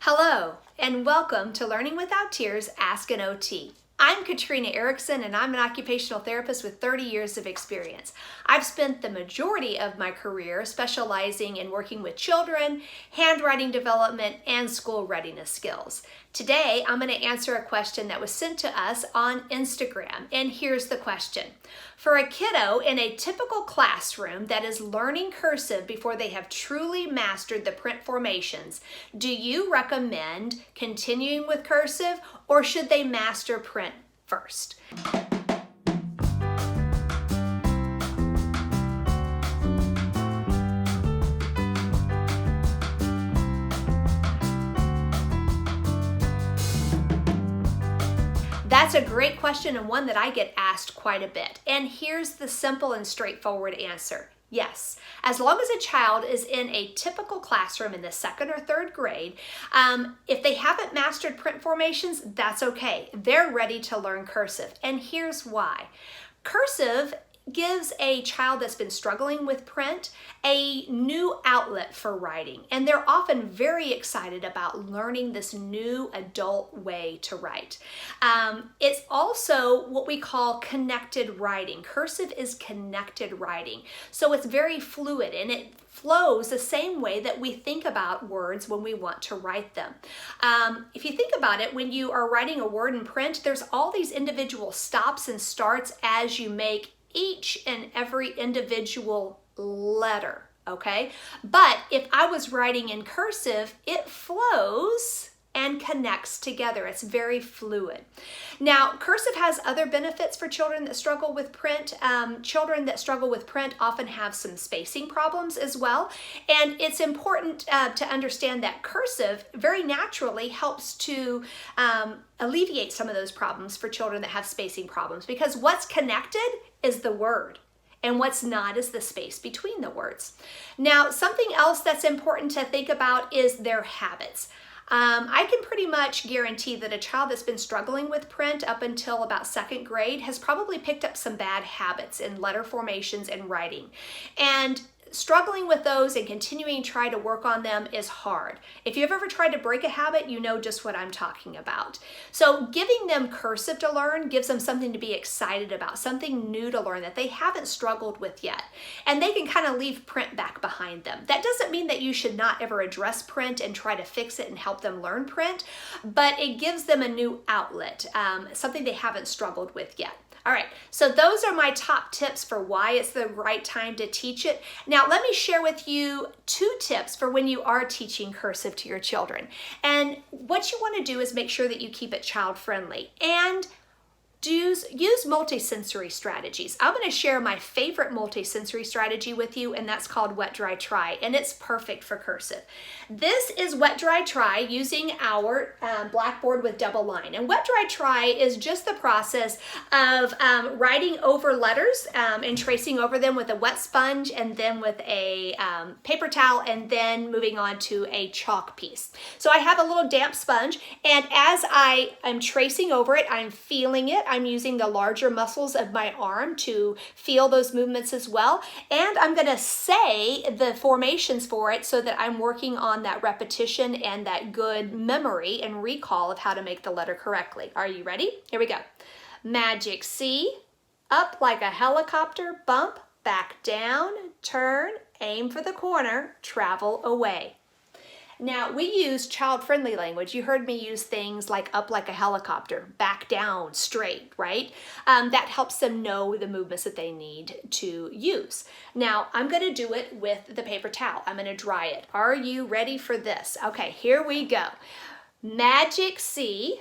Hello, and welcome to Learning Without Tears, Ask an OT. I'm Katrina Erickson, and I'm an occupational therapist with 30 years of experience. I've spent the majority of my career specializing in working with children, handwriting development, and school readiness skills. Today, I'm going to answer a question that was sent to us on Instagram, and here's the question. For a kiddo in a typical classroom that is learning cursive before they have truly mastered the print formations, do you recommend continuing with cursive, or should they master print first? That's a great question, and one that I get asked quite a bit. And here's the simple and straightforward answer. Yes, as long as a child is in a typical classroom in the second or third grade, if they haven't mastered print formations, that's okay. They're ready to learn cursive. And here's why. Cursive gives a child that's been struggling with print a new outlet for writing, and they're often very excited about learning this new adult way to write. It's also what we call connected writing. Cursive is connected writing, so it's very fluid and it flows the same way that we think about words when we want to write them. If you think about it, when you are writing a word in print, there's all these individual stops and starts as you make each and every individual letter, okay? But if I was writing in cursive, it flows and connects together. It's very fluid. Now, cursive has other benefits for children that struggle with print. Children that struggle with print often have some spacing problems as well. And it's important to understand that cursive very naturally helps to alleviate some of those problems for children that have spacing problems, because what's connected is the word, and what's not is the space between the words. Now, something else that's important to think about is their habits. I can pretty much guarantee that a child that's been struggling with print up until about second grade has probably picked up some bad habits in letter formations and writing. And struggling with those and continuing to try to work on them is hard. If you've ever tried to break a habit, you know just what I'm talking about. So giving them cursive to learn gives them something to be excited about, something new to learn that they haven't struggled with yet. And they can kind of leave print back behind them. That doesn't mean that you should not ever address print and try to fix it and help them learn print, but it gives them a new outlet, something they haven't struggled with yet. All right, so those are my top tips for why it's the right time to teach it. Now, let me share with you 2 tips for when you are teaching cursive to your children. And what you want to do is make sure that you keep it child-friendly and use multisensory strategies. I'm going to share my favorite multisensory strategy with you, and that's called wet, dry, try, and it's perfect for cursive. This is wet, dry, try using our blackboard with double line. And wet, dry, try is just the process of writing over letters and tracing over them with a wet sponge, and then with a paper towel, and then moving on to a chalk piece. So I have a little damp sponge, and as I am tracing over it, I'm feeling it. I'm using the larger muscles of my arm to feel those movements as well. And I'm going to say the formations for it so that I'm working on that repetition and that good memory and recall of how to make the letter correctly. Are you ready? Here we go. Magic C, up like a helicopter, bump, back down, turn, aim for the corner, travel away. Now, we use child-friendly language. You heard me use things like up like a helicopter, back down, straight, right? That helps them know the movements that they need to use. Now, I'm going to do it with the paper towel. I'm going to dry it. Are you ready for this? Okay, here we go. Magic C,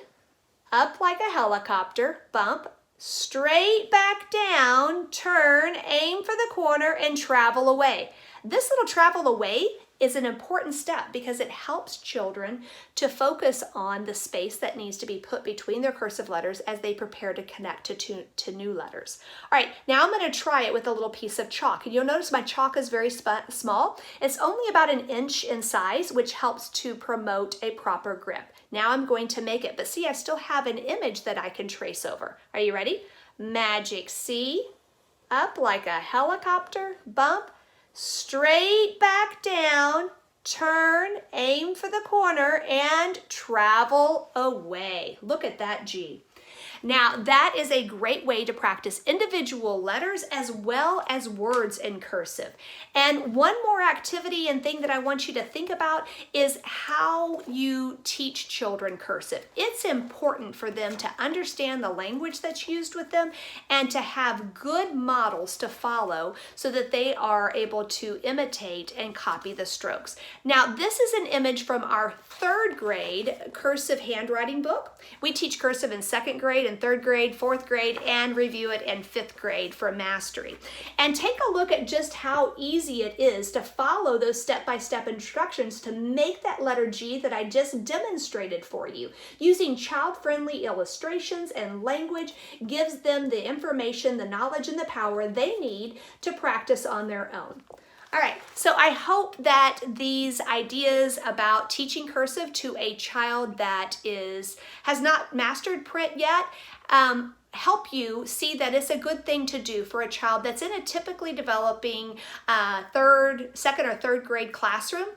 up like a helicopter, bump, straight back down, turn, aim for the corner, and travel away. This little travel away is an important step because it helps children to focus on the space that needs to be put between their cursive letters as they prepare to connect to new letters. All right, now I'm going to try it with a little piece of chalk. And you'll notice my chalk is very small. It's only about 1 inch in size, which helps to promote a proper grip. Now I'm going to make it, but see, I still have an image that I can trace over. Are you ready? Magic C, up like a helicopter, bump, straight back down, turn, aim for the corner, and travel away. Look at that G. Now, that is a great way to practice individual letters as well as words in cursive. And one more activity and thing that I want you to think about is how you teach children cursive. It's important for them to understand the language that's used with them and to have good models to follow so that they are able to imitate and copy the strokes. Now, this is an image from our 3rd grade cursive handwriting book. We teach cursive in 2nd grade and 3rd grade, 4th grade, and review it in 5th grade for mastery. And take a look at just how easy it is to follow those step-by-step instructions to make that letter G that I just demonstrated for you. Using child-friendly illustrations and language gives them the information, the knowledge, and the power they need to practice on their own. All right, so I hope that these ideas about teaching cursive to a child that has not mastered print yet help you see that it's a good thing to do for a child that's in a typically developing 2nd or 3rd grade classroom.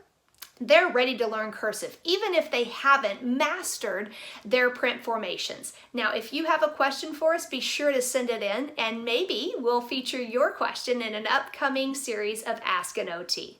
They're ready to learn cursive, even if they haven't mastered their print formations. Now, if you have a question for us, be sure to send it in, and maybe we'll feature your question in an upcoming series of Ask an OT.